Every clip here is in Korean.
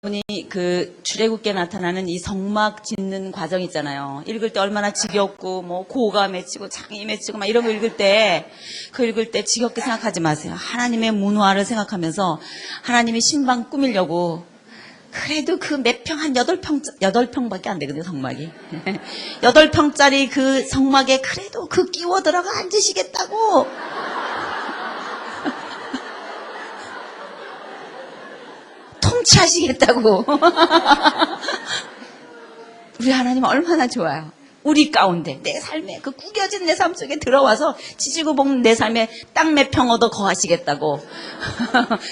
여러분이 그 출애굽기에 나타나는 이 성막 짓는 과정 있잖아요. 읽을 때 얼마나 지겹고 뭐 고가 맺히고 창이 맺히고 막 이런 거 읽을 때 지겹게 생각하지 마세요. 하나님의 문화를 생각하면서 하나님이 신방 꾸미려고 그래도 그 몇 평 한 8평밖에 안 되거든요, 성막이. 8평짜리 그 성막에 그래도 그 끼워 들어가 앉으시겠다고. 통치하시겠다고. 우리 하나님 얼마나 좋아요. 우리 가운데 내 삶에 그 구겨진 내 삶 속에 들어와서 지지고 볶는 내 삶에 땅 몇 평 얻어 거하시겠다고.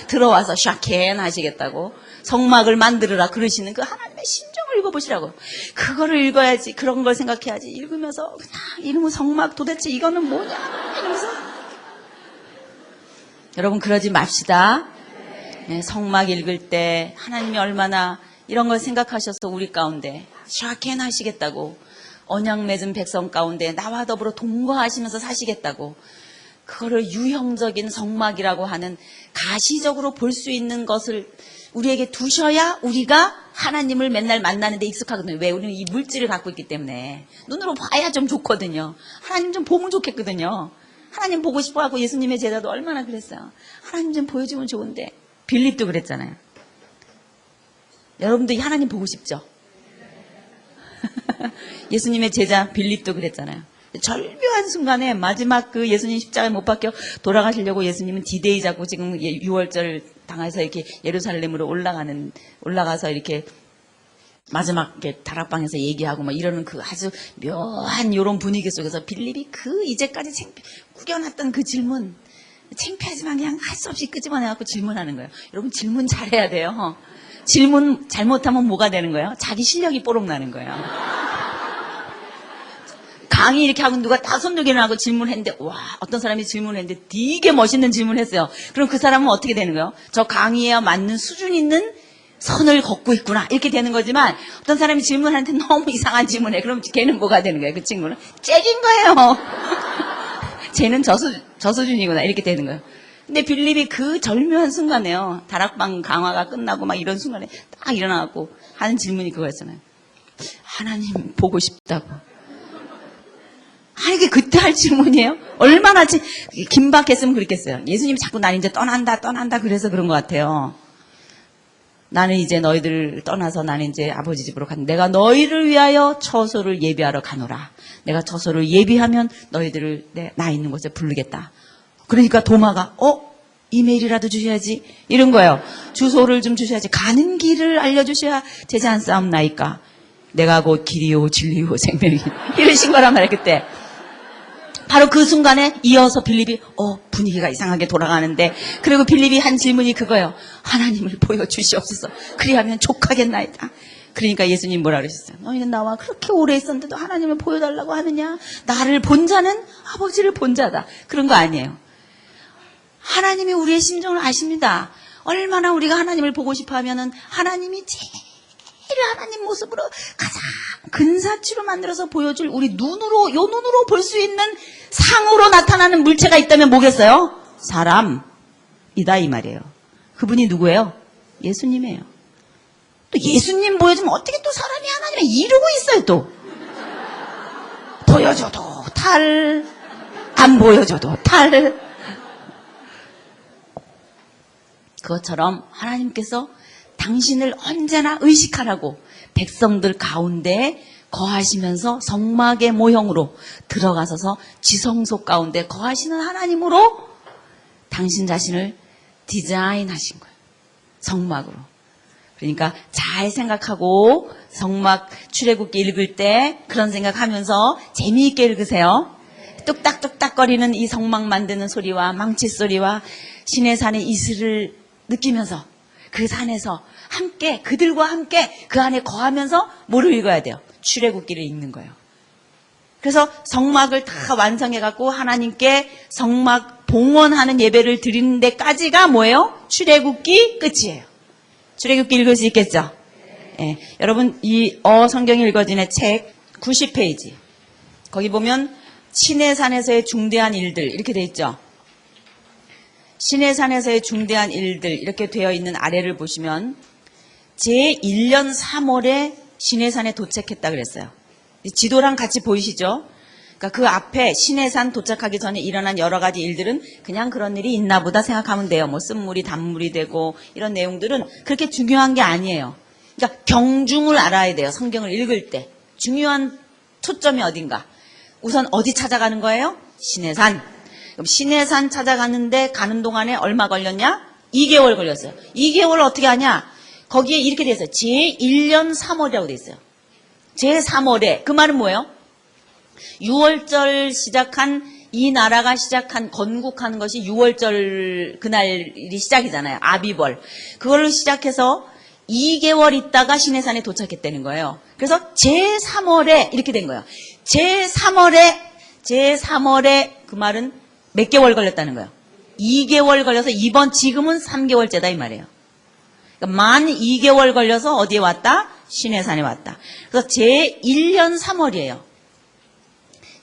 들어와서 샤켄 하시겠다고. 성막을 만들으라 그러시는 그 하나님의 심정을 읽어보시라고. 그거를 읽어야지. 그런 걸 생각해야지. 읽으면서 그냥 이놈의 성막 도대체 이거는 뭐냐 이러면서. 여러분 그러지 맙시다. 네, 성막 읽을 때 하나님이 얼마나 이런 걸 생각하셔서 우리 가운데 샤켄 하시겠다고. 언약 맺은 백성 가운데 나와 더불어 동거하시면서 사시겠다고. 그거를 유형적인 성막이라고 하는 가시적으로 볼 수 있는 것을 우리에게 두셔야 우리가 하나님을 맨날 만나는데 익숙하거든요. 왜? 우리는 이 물질을 갖고 있기 때문에. 눈으로 봐야 좀 좋거든요. 하나님 좀 보면 좋겠거든요. 하나님 보고 싶어하고 예수님의 제자도 얼마나 그랬어요. 하나님 좀 보여주면 좋은데. 빌립도 그랬잖아요. 여러분도 하나님 보고 싶죠? 예수님의 제자 빌립도 그랬잖아요. 절묘한 순간에 마지막 그 예수님 십자가에 못 박혀 돌아가시려고 예수님은 디데이 잡고 지금 6월절 당해서 이렇게 예루살렘으로 올라가서 이렇게 마지막 다락방에서 얘기하고 막 이러는 그 아주 묘한 요런 분위기 속에서 빌립이 그 이제까지 꾸겨놨던 그 질문, 창피하지만 그냥 할 수 없이 끄집어내갖고 질문하는 거예요. 여러분 질문 잘해야 돼요. 질문 잘못하면 뭐가 되는 거예요? 자기 실력이 뽀록나는 거예요. 강의 이렇게 하고 누가 딱 손 들고 일어나고 질문했는데 와 어떤 사람이 질문했는데 되게 멋있는 질문했어요. 그럼 그 사람은 어떻게 되는 거예요? 저 강의에 맞는 수준 있는 선을 걷고 있구나 이렇게 되는 거지만 어떤 사람이 질문하는데 너무 이상한 질문해. 그럼 걔는 뭐가 되는 거예요? 그 친구는 째진 거예요. 쟤는 저 수준이구나 이렇게 되는 거예요. 근데 빌립이 그 절묘한 순간에요. 다락방 강화가 끝나고 막 이런 순간에 딱 일어나고 하는 질문이 그거였잖아요. 하나님 보고 싶다고. 아니 이게 그때 할 질문이에요? 얼마나 긴박했으면 그랬겠어요. 예수님이 자꾸 난 이제 떠난다 그래서 그런 것 같아요. 나는 이제 너희들 떠나서 나는 이제 아버지 집으로 간다. 내가 너희를 위하여 처소를 예비하러 가노라. 내가 처소를 예비하면 너희들을 나 있는 곳에 부르겠다. 그러니까 도마가 이메일이라도 주셔야지 이런 거예요. 주소를 좀 주셔야지. 가는 길을 알려주셔야 제자 안 싸움 나이까. 내가 곧 길이요 진리요 생명이 이러신 거란 말이에요. 그때 바로 그 순간에 이어서 빌립이 분위기가 이상하게 돌아가는데 그리고 빌립이 한 질문이 그거예요. 하나님을 보여주시옵소서. 그리하면 족하겠나이다. 그러니까 예수님 뭐라 그러셨어요? 너희는 나와 그렇게 오래 있었는데도 하나님을 보여달라고 하느냐? 나를 본 자는 아버지를 본 자다. 그런 거 아니에요. 하나님이 우리의 심정을 아십니다. 얼마나 우리가 하나님을 보고 싶어 하면은 하나님이 제일 하나님 모습으로 가장 근사치로 만들어서 보여줄 우리 요 눈으로 볼 수 있는 상으로 나타나는 물체가 있다면 뭐겠어요? 사람이다 이 말이에요. 그분이 누구예요? 예수님이에요. 또 예수님 보여주면 어떻게 또 사람이 하나님을 이루고 있어요 또. 보여줘도 탈, 안 보여줘도 탈. 그것처럼 하나님께서 당신을 언제나 의식하라고 백성들 가운데 거하시면서 성막의 모형으로 들어가셔서 지성소 가운데 거하시는 하나님으로 당신 자신을 디자인하신 거예요. 성막으로. 그러니까 잘 생각하고 성막 출애굽기 읽을 때 그런 생각하면서 재미있게 읽으세요. 뚝딱뚝딱거리는 이 성막 만드는 소리와 망치 소리와 시내산의 이슬을 느끼면서 그 산에서 함께 그들과 함께 그 안에 거하면서 뭐를 읽어야 돼요? 출애굽기를 읽는 거예요. 그래서 성막을 다 완성해갖고 하나님께 성막 봉헌하는 예배를 드리는 데까지가 뭐예요? 출애굽기 끝이에요. 출애굽기 읽을 수 있겠죠? 네. 여러분 이 성경이 읽어지는 책 90페이지 거기 보면 시내산에서의 중대한 일들 이렇게 돼 있죠? 시내산에서의 중대한 일들 이렇게 되어 있는 아래를 보시면 제1년 3월에 시내산에 도착했다 그랬어요. 지도랑 같이 보이시죠? 그러니까 그 앞에 시내산 도착하기 전에 일어난 여러 가지 일들은 그냥 그런 일이 있나 보다 생각하면 돼요. 뭐 쓴물이 단물이 되고 이런 내용들은 그렇게 중요한 게 아니에요. 그러니까 경중을 알아야 돼요. 성경을 읽을 때. 중요한 초점이 어딘가. 우선 어디 찾아가는 거예요? 시내산. 그럼 시내산 찾아가는데 가는 동안에 얼마 걸렸냐? 2개월 걸렸어요. 2개월 어떻게 하냐? 거기에 이렇게 돼 있어요. 제1년 3월이라고 돼 있어요. 제3월에. 그 말은 뭐예요? 6월절 시작한 이 나라가 시작한 건국하는 것이 6월절 그날이 시작이잖아요. 아비벌. 그걸로 시작해서 2개월 있다가 시내산에 도착했다는 거예요. 그래서 제3월에 이렇게 된 거예요. 제3월에 그 말은 몇 개월 걸렸다는 거예요. 2개월 걸려서 지금은 3개월째다 이 말이에요. 그러니까 만 2개월 걸려서 어디에 왔다? 시내산에 왔다. 그래서 제1년 3월이에요.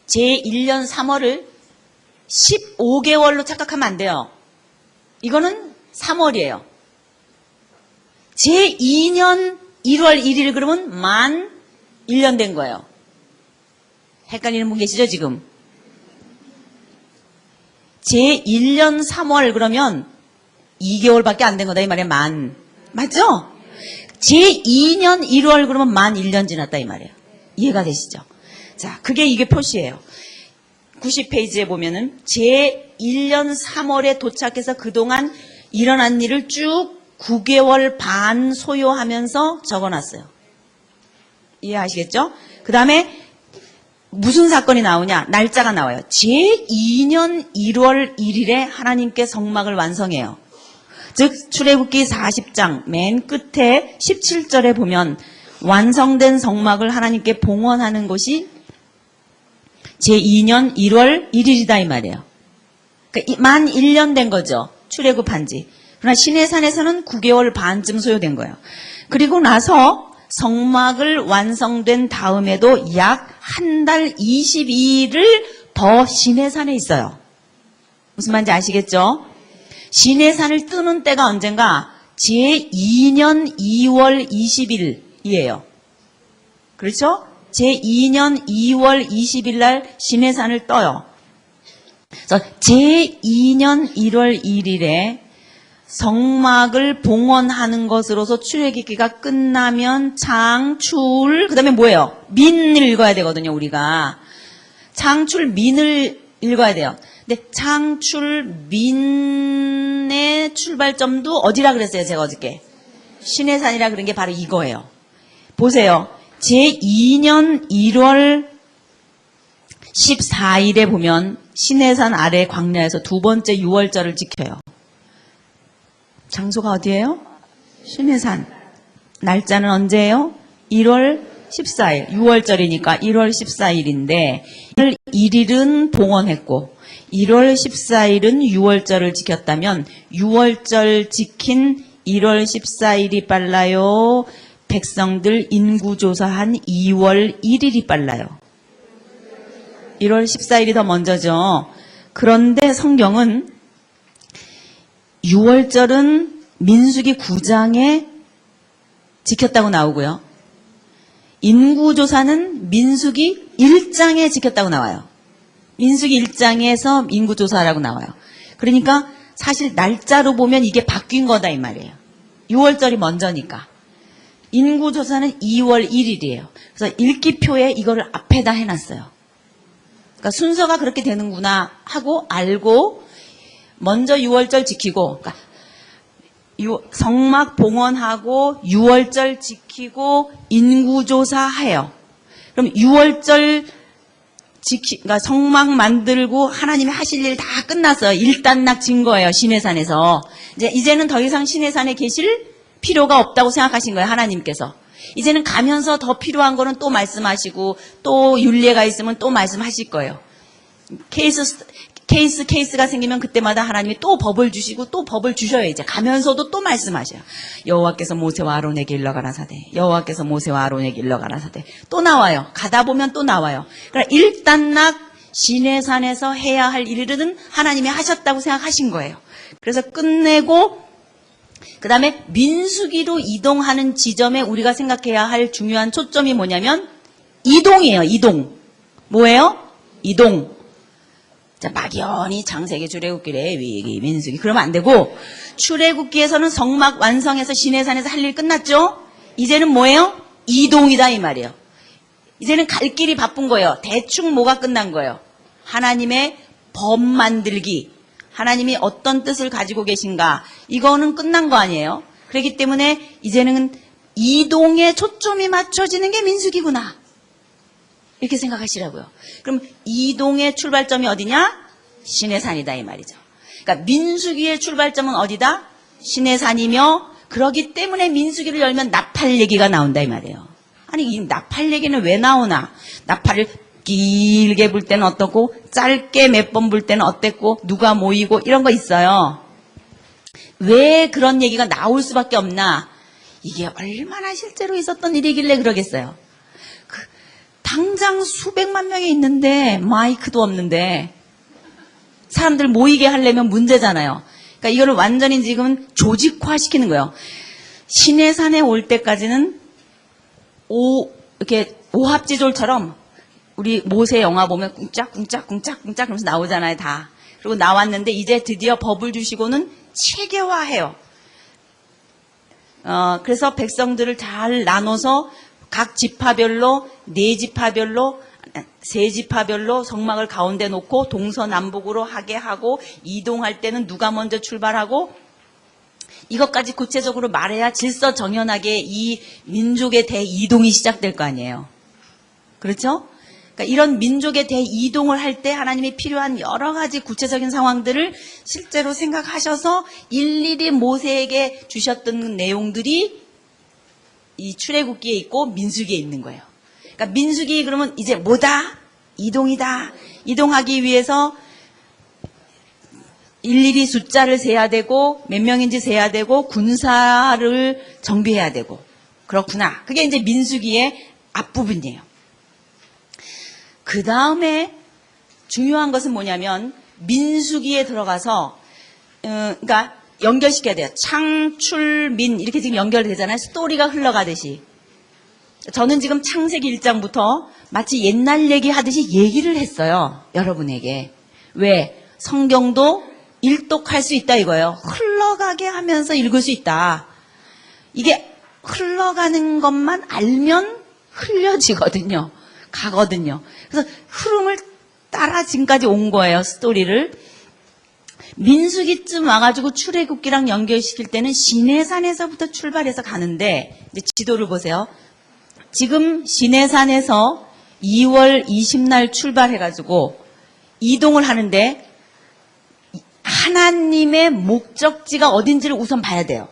제1년 3월을 15개월로 착각하면 안 돼요. 이거는 3월이에요. 제2년 1월 1일 그러면 만 1년 된 거예요. 헷갈리는 분 계시죠 지금? 제1년 3월 그러면 2개월밖에 안 된 거다 이 말이에요. 만. 맞죠? 제2년 1월 그러면 만 1년 지났다 이 말이에요. 이해가 되시죠? 자, 그게 이게 표시예요. 90페이지에 보면은 제1년 3월에 도착해서 그동안 일어난 일을 쭉 9개월 반 소요하면서 적어놨어요. 이해하시겠죠? 그 다음에 무슨 사건이 나오냐? 날짜가 나와요. 제2년 1월 1일에 하나님께 성막을 완성해요. 즉 출애굽기 40장 맨 끝에 17절에 보면 완성된 성막을 하나님께 봉헌하는 것이 제2년 1월 1일이다 이 말이에요. 그러니까 만 1년 된 거죠. 출애굽한 지. 그러나 시내산에서는 9개월 반쯤 소요된 거예요. 그리고 나서 성막을 완성된 다음에도 약 한 달 22일을 더 시내산에 있어요. 무슨 말인지 아시겠죠? 시내산을 뜨는 때가 언젠가 제2년 2월 20일이에요. 그렇죠? 제2년 2월 20일 날 시내산을 떠요. 그래서 제2년 1월 1일에 성막을 봉헌하는 것으로서 출애굽기가 끝나면 창출, 그 다음에 뭐예요? 민을 읽어야 되거든요, 우리가. 창출 민을 읽어야 돼요. 근데 창출 민의 출발점도 어디라 그랬어요, 제가 어저께? 시내산이라 그런 게 바로 이거예요. 보세요. 제2년 1월 14일에 보면 시내산 아래 광야에서 두 번째 6월절을 지켜요. 장소가 어디예요? 시내산. 날짜는 언제예요? 1월 14일. 6월절이니까 1월 14일인데 1월 1일은 봉헌했고 1월 14일은 6월절을 지켰다면 6월절 지킨 1월 14일이 빨라요? 백성들 인구조사한 2월 1일이 빨라요? 1월 14일이 더 먼저죠. 그런데 성경은 6월절은 민수기 9장에 지켰다고 나오고요. 인구조사는 민수기 1장에 지켰다고 나와요. 민수기 1장에서 인구조사라고 나와요. 그러니까 사실 날짜로 보면 이게 바뀐 거다 이 말이에요. 6월절이 먼저니까. 인구조사는 2월 1일이에요. 그래서 읽기표에 이거를 앞에다 해놨어요. 그러니까 순서가 그렇게 되는구나 하고 알고 먼저 6월절 지키고, 그러니까 성막 봉헌하고 6월절 지키고 인구조사해요. 그럼 6월절 그러니까 성막 만들고 하나님이 하실 일 다 끝났어요. 일단락 진 거예요. 시내산에서. 이제는 더 이상 시내산에 계실 필요가 없다고 생각하신 거예요. 하나님께서. 이제는 가면서 더 필요한 거는 또 말씀하시고 또 율례가 있으면 또 말씀하실 거예요. 케이스가 생기면 그때마다 하나님이 또 법을 주시고 또 법을 주셔요. 이제 가면서도 또 말씀하셔요. 여호와께서 모세와 아론에게 일러가라사대. 여호와께서 모세와 아론에게 일러가라사대. 또 나와요. 가다 보면 또 나와요. 그러니까 일단락 시내산에서 해야 할 일들은 하나님이 하셨다고 생각하신 거예요. 그래서 끝내고 그 다음에 민수기로 이동하는 지점에 우리가 생각해야 할 중요한 초점이 뭐냐면 이동이에요. 이동. 뭐예요? 이동. 자, 막연히 창세기, 출애굽기, 레위기, 민수기 그러면 안 되고 출애굽기에서는 성막 완성해서 시내산에서 할 일 끝났죠? 이제는 뭐예요? 이동이다 이 말이에요. 이제는 갈 길이 바쁜 거예요. 대충 뭐가 끝난 거예요? 하나님의 법 만들기. 하나님이 어떤 뜻을 가지고 계신가. 이거는 끝난 거 아니에요? 그렇기 때문에 이제는 이동에 초점이 맞춰지는 게 민수기구나. 이렇게 생각하시라고요. 그럼 이동의 출발점이 어디냐? 시내산이다 이 말이죠. 그러니까 민수기의 출발점은 어디다? 시내산이며 그러기 때문에 민수기를 열면 나팔 얘기가 나온다 이 말이에요. 아니 이 나팔 얘기는 왜 나오나? 나팔을 길게 불 때는 어떻고 짧게 몇 번 불 때는 어땠고 누가 모이고 이런 거 있어요. 왜 그런 얘기가 나올 수밖에 없나? 이게 얼마나 실제로 있었던 일이길래 그러겠어요. 당장 수백만 명이 있는데 마이크도 없는데 사람들 모이게 하려면 문제잖아요. 그러니까 이거를 완전히 지금 조직화시키는 거예요. 시내산에 올 때까지는 이렇게 오합지졸처럼 우리 모세 영화 보면 꿍짝꿍짝꿍짝꿍짝 그러면서 나오잖아요, 다. 그리고 나왔는데 이제 드디어 법을 주시고는 체계화해요. 그래서 백성들을 잘 나눠서 각 지파별로, 네 지파별로, 세 지파별로 성막을 가운데 놓고 동서남북으로 하게 하고 이동할 때는 누가 먼저 출발하고 이것까지 구체적으로 말해야 질서 정연하게 이 민족의 대이동이 시작될 거 아니에요. 그렇죠? 그러니까 이런 민족의 대이동을 할 때 하나님이 필요한 여러 가지 구체적인 상황들을 실제로 생각하셔서 일일이 모세에게 주셨던 내용들이 이 출애굽기에 있고 민수기에 있는 거예요. 그러니까 민수기 그러면 이제 뭐다? 이동이다. 이동하기 위해서 일일이 숫자를 세야 되고 몇 명인지 세야 되고 군사를 정비해야 되고 그렇구나. 그게 이제 민수기의 앞부분이에요. 그 다음에 중요한 것은 뭐냐면 민수기에 들어가서 그러니까 연결시켜야 돼요. 창출민 이렇게 지금 연결되잖아요. 스토리가 흘러가듯이. 저는 지금 창세기 1장부터 마치 옛날 얘기하듯이 얘기를 했어요. 여러분에게. 왜? 성경도 일독할 수 있다 이거예요. 흘러가게 하면서 읽을 수 있다. 이게 흘러가는 것만 알면 흘려지거든요. 가거든요. 그래서 흐름을 따라 지금까지 온 거예요. 스토리를. 민수기쯤 와가지고 출애굽기랑 연결시킬 때는 시내산에서부터 출발해서 가는데 이제 지도를 보세요. 지금 시내산에서 2월 20날 출발해가지고 이동을 하는데 하나님의 목적지가 어딘지를 우선 봐야 돼요.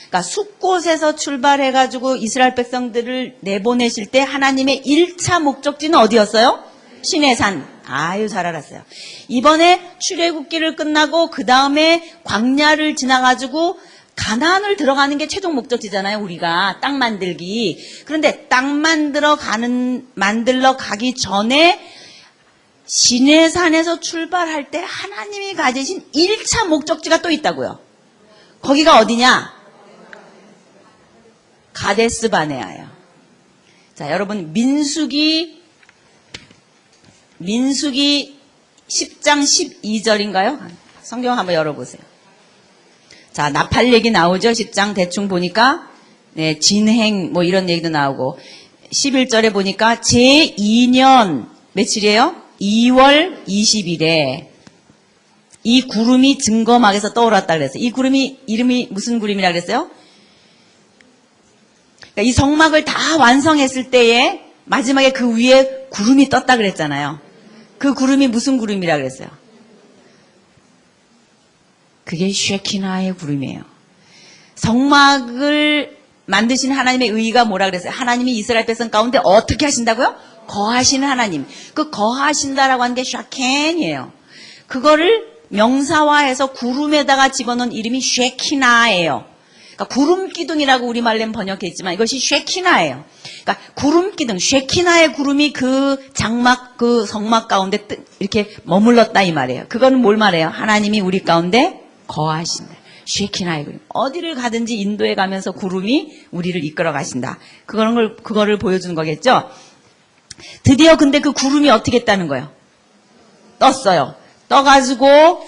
그러니까 숲곳에서 출발해가지고 이스라엘 백성들을 내보내실 때 하나님의 1차 목적지는 어디였어요? 시내산. 아유 잘 알았어요. 이번에 출애굽기를 끝나고 그 다음에 광야를 지나가지고 가나안을 들어가는 게 최종 목적지잖아요. 우리가 땅 만들기. 그런데 땅 만들러 가기 전에 시내산에서 출발할 때 하나님이 가지신 1차 목적지가 또 있다고요. 거기가 어디냐? 가데스 바네아예요. 자, 여러분 민수기 10장 12절인가요? 성경 한번 열어보세요. 자, 나팔 얘기 나오죠? 10장 대충 보니까 네, 진행 뭐 이런 얘기도 나오고 11절에 보니까 제2년 며칠이에요? 2월 20일에 이 구름이 증거막에서 떠올랐다 그랬어요. 이 구름이 이름이 무슨 구름이라 그랬어요? 그러니까 이 성막을 다 완성했을 때에 마지막에 그 위에 구름이 떴다 그랬잖아요. 그 구름이 무슨 구름이라 그랬어요? 그게 쉐키나의 구름이에요. 성막을 만드신 하나님의 의의가 뭐라 그랬어요? 하나님이 이스라엘 백성 가운데 어떻게 하신다고요? 거하시는 하나님. 그 거하신다라고 하는 게 샤켄이에요. 그거를 명사화해서 구름에다가 집어넣은 이름이 쉐키나예요. 그러니까 구름 기둥이라고 우리말로 번역했지만 이것이 쉐키나예요. 그러니까 구름 기둥, 쉐키나의 구름이 그 장막, 그 성막 가운데 이렇게 머물렀다 이 말이에요. 그거는 뭘 말해요? 하나님이 우리 가운데 거하신다. 쉐키나이 그림. 어디를 가든지 인도에 가면서 구름이 우리를 이끌어 가신다. 그거를 보여주는 거겠죠? 드디어 근데 그 구름이 어떻게 했다는 거예요? 떴어요. 떠가지고,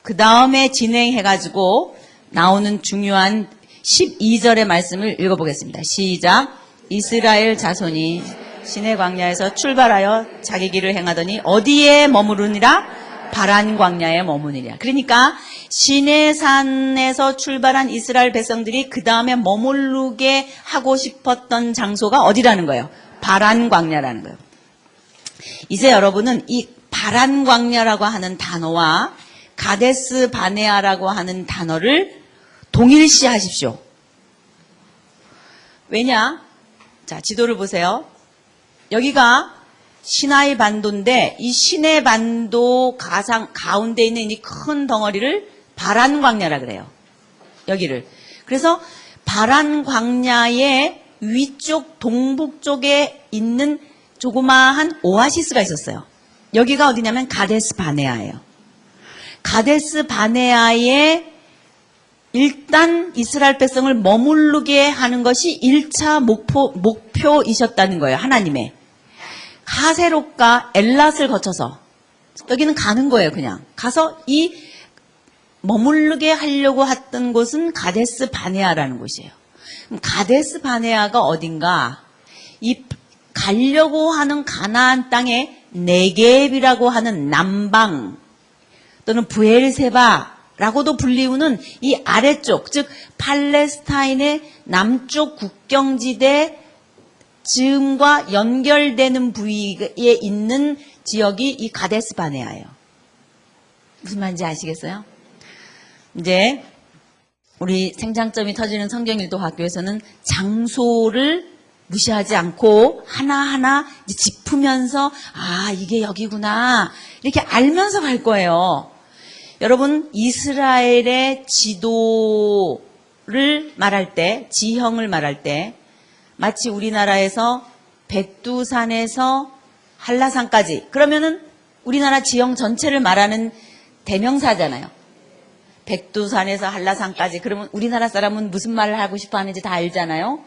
그 다음에 진행해가지고, 나오는 중요한 12절의 말씀을 읽어보겠습니다. 시작. 이스라엘 자손이 시내 광야에서 출발하여 자기 길을 행하더니 어디에 머무르니라? 바란 광야에 머무르니라. 그러니까 시내산에서 출발한 이스라엘 백성들이 그 다음에 머무르게 하고 싶었던 장소가 어디라는 거예요? 바란 광야라는 거예요. 이제 여러분은 이 바란 광야라고 하는 단어와 가데스 바네아라고 하는 단어를 동일시 하십시오. 왜냐? 자, 지도를 보세요. 여기가 시나이 반도인데 이 시내 반도 가운데 있는 이 큰 덩어리를 바란 광야라 그래요. 여기를. 그래서 바란 광야의 위쪽 동북 쪽에 있는 조그마한 오아시스가 있었어요. 여기가 어디냐면 가데스 바네아예요. 가데스 바네아에 일단 이스라엘 백성을 머무르게 하는 것이 1차 목표이셨다는 거예요. 하나님의. 하세롯과 엘랏을 거쳐서 여기는 가는 거예요. 그냥 가서 이 머무르게 하려고 했던 곳은 가데스 바네아라는 곳이에요. 그럼 가데스 바네아가 어딘가? 이 가려고 하는 가나안 땅의 네겝이라고 하는 남방 또는 브엘세바라고도 불리우는 이 아래쪽, 즉 팔레스타인의 남쪽 국경지대 즈음과 연결되는 부위에 있는 지역이 이 가데스 바네아예요. 무슨 말인지 아시겠어요? 이제 우리 생장점이 터지는 성경일도 학교에서는 장소를 무시하지 않고 하나하나 짚으면서 아 이게 여기구나 이렇게 알면서 갈 거예요. 여러분 이스라엘의 지도를 말할 때 지형을 말할 때 마치 우리나라에서 백두산에서 한라산까지 그러면은 우리나라 지형 전체를 말하는 대명사잖아요. 백두산에서 한라산까지 그러면 우리나라 사람은 무슨 말을 하고 싶어 하는지 다 알잖아요.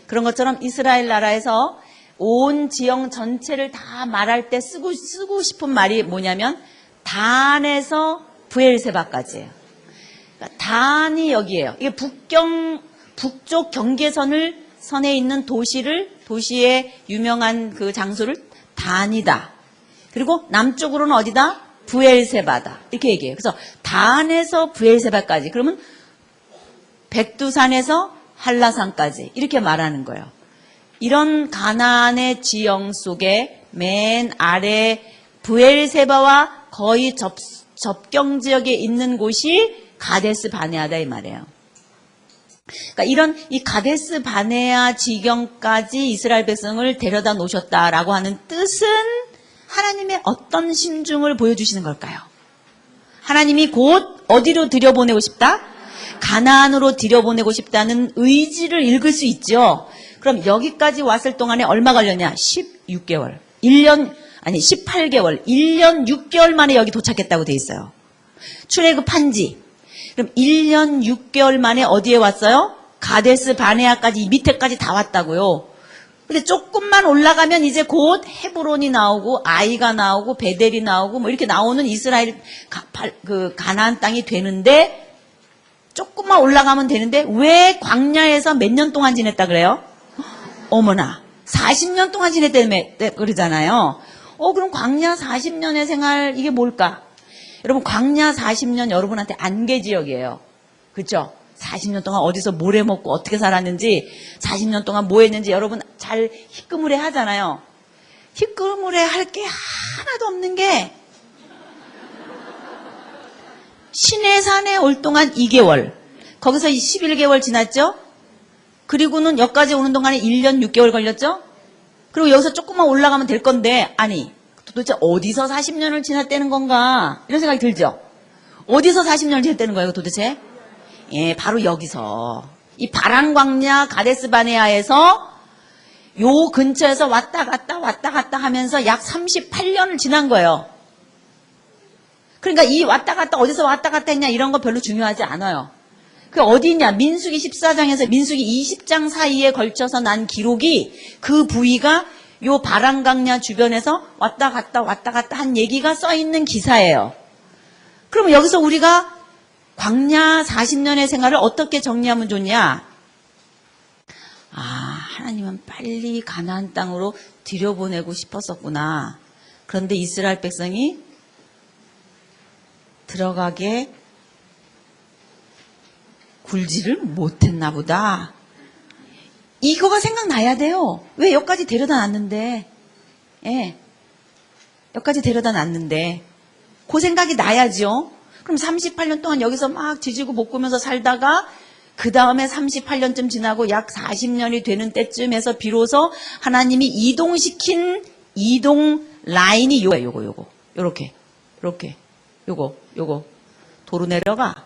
그런 것처럼 이스라엘 나라에서 온 지형 전체를 다 말할 때 쓰고 싶은 말이 뭐냐면 단에서 브엘세바까지예요. 그러니까 단이 여기예요. 이게 북쪽 경계선에 있는 도시의 유명한 그 장소를 단이다. 그리고 남쪽으로는 어디다? 브엘세바다. 이렇게 얘기해요. 그래서 단에서 브엘세바까지. 그러면 백두산에서 한라산까지 이렇게 말하는 거예요. 이런 가나안의 지형 속에 맨 아래 브엘세바와 거의 접경 지역에 있는 곳이 가데스 바네아다 이 말이에요. 그러니까 이런 이 가데스 바네아 지경까지 이스라엘 백성을 데려다 놓으셨다라고 하는 뜻은 하나님의 어떤 심중을 보여주시는 걸까요? 하나님이 곧 어디로 들여보내고 싶다? 가나안으로 들여보내고 싶다는 의지를 읽을 수 있죠. 그럼 여기까지 왔을 동안에 얼마 걸렸냐? 16개월. 18개월. 1년 6개월 만에 여기 도착했다고 돼 있어요. 출애굽한 지. 그럼 1년 6개월 만에 어디에 왔어요? 가데스 바네아까지 이 밑에까지 다 왔다고요. 근데 조금만 올라가면 이제 곧 헤브론이 나오고 아이가 나오고 베델이 나오고 뭐 이렇게 나오는 이스라엘 가나안 땅이 되는데 조금만 올라가면 되는데 왜 광야에서 몇 년 동안 지냈다 그래요? 어머나 40년 동안 지냈다 그러잖아요. 그럼 광야 40년의 생활 이게 뭘까? 여러분 광야 40년 여러분한테 안개 지역이에요. 그렇죠? 40년 동안 어디서 뭘 해먹고 어떻게 살았는지 40년 동안 뭐 했는지 여러분 잘 희끄무레 하잖아요. 희끄무레 할 게 하나도 없는 게 시내산에 올 동안 2개월 거기서 11개월 지났죠? 그리고는 여기까지 오는 동안에 1년 6개월 걸렸죠? 그리고 여기서 조금만 올라가면 될 건데 아니 도대체 어디서 40년을 지났다는 건가 이런 생각이 들죠? 어디서 40년을 지냈다는 거예요 도대체? 예, 바로 여기서 이 바란 광야 가데스 바네아에서 요 근처에서 왔다 갔다 하면서 약 38년을 지난 거예요. 그러니까 이 왔다 갔다 어디서 왔다 갔다 했냐 이런 거 별로 중요하지 않아요. 그 어디 있냐? 민수기 14장에서 민수기 20장 사이에 걸쳐서 난 기록이 그 부위가 요 바람강야 주변에서 왔다 갔다 한 얘기가 써 있는 기사예요. 그러면 여기서 우리가 광야 40년의 생활을 어떻게 정리하면 좋냐? 아, 하나님은 빨리 가나안 땅으로 들여보내고 싶었었구나. 그런데 이스라엘 백성이 들어가게 굴지를 못했나 보다. 이거가 생각나야 돼요. 왜 여기까지 데려다 놨는데. 예. 여기까지 데려다 놨는데. 그 생각이 나야죠. 그럼 38년 동안 여기서 막 뒤지고 볶으면서 살다가 그 다음에 38년쯤 지나고 약 40년이 되는 때쯤에서 비로소 하나님이 이동시킨 이동 라인이 요거. 요렇게. 요거. 도로 내려가.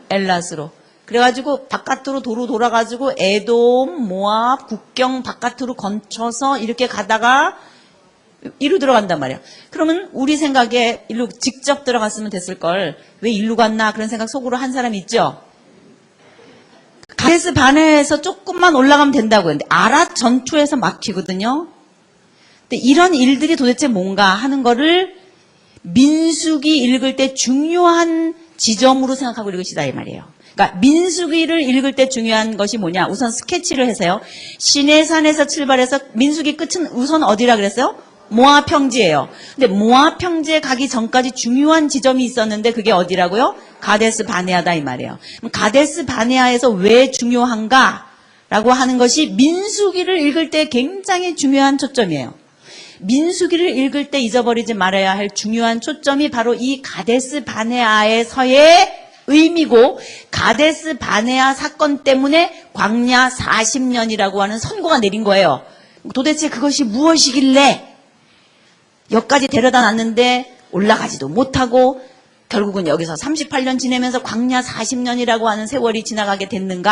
엘라스로. 그래가지고 바깥으로 도로 돌아가지고 에돔, 모압, 국경 바깥으로 건쳐서 이렇게 가다가 이리로 들어간단 말이야. 그러면 우리 생각에 일로 직접 들어갔으면 됐을 걸. 왜 일로 갔나 그런 생각 속으로 한 사람 있죠? 가데스 바네에서 조금만 올라가면 된다고 했는데 아랏 전투에서 막히거든요. 근데 이런 일들이 도대체 뭔가 하는 거를 민수기 읽을 때 중요한 지점으로 생각하고 읽으시다 이 말이에요. 그러니까 민수기를 읽을 때 중요한 것이 뭐냐? 우선 스케치를 해서요. 시내산에서 출발해서 민수기 끝은 우선 어디라 그랬어요? 모압 평지예요. 근데 모압 평지에 가기 전까지 중요한 지점이 있었는데 그게 어디라고요? 가데스 바네아다 이 말이에요. 그럼 가데스 바네아에서 왜 중요한가라고 하는 것이 민수기를 읽을 때 굉장히 중요한 초점이에요. 민수기를 읽을 때 잊어버리지 말아야 할 중요한 초점이 바로 이 가데스 바네아에서의 의미고 가데스 바네아 사건 때문에 광야 40년이라고 하는 선고가 내린 거예요. 도대체 그것이 무엇이길래 여기까지 데려다 놨는데 올라가지도 못하고 결국은 여기서 38년 지내면서 광야 40년이라고 하는 세월이 지나가게 됐는가?